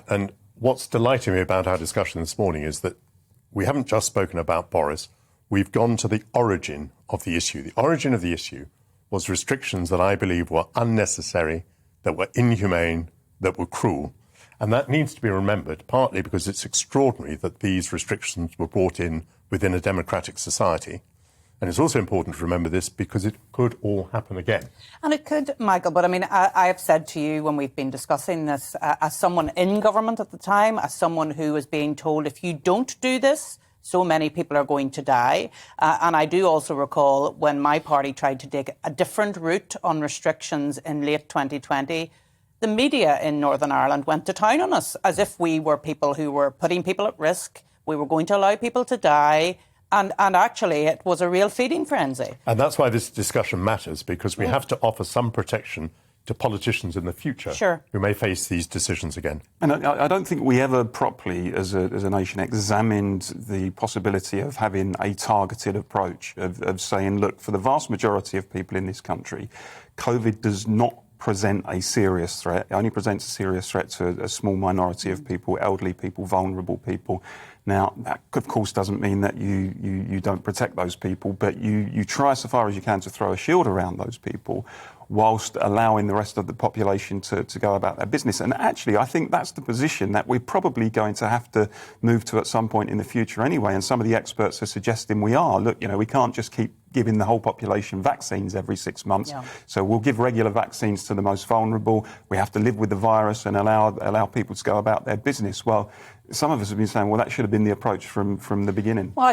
And what's delighting me about our discussion this morning is that we haven't just spoken about Boris. We've gone to the origin of the issue. The origin of the issue was restrictions that I believe were unnecessary, that were inhumane, that were cruel. And that needs to be remembered, partly because it's extraordinary that these restrictions were brought in within a democratic society. And it's also important to remember this because it could all happen again. And it could, Michael, but I mean, I have said to you when we've been discussing this, as someone in government at the time, as someone who was being told, if you don't do this, so many people are going to die. And I do also recall when my party tried to take a different route on restrictions in late 2020, the media in Northern Ireland went to town on us as if we were people who were putting people at risk. We were going to allow people to die. And actually, it was a real feeding frenzy. And that's why this discussion matters, because we have to offer some protection to politicians in the future who may face these decisions again. And I don't think we ever properly, as a nation, examined the possibility of having a targeted approach, of saying, look, for the vast majority of people in this country, COVID does not present a serious threat. It only presents a serious threat to a small minority of people, elderly people, vulnerable people. Now, that, of course, doesn't mean that you don't protect those people, but you try so far as you can to throw a shield around those people whilst allowing the rest of the population to go about their business. And actually, I think that's the position that we're probably going to have to move to at some point in the future anyway. And some of the experts are suggesting we are. Look, you know, we can't just keep giving the whole population vaccines every 6 months. Yeah. So we'll give regular vaccines to the most vulnerable. We have to live with the virus and allow people to go about their business. Well, some of us have been saying, well, that should have been the approach from the beginning. Well,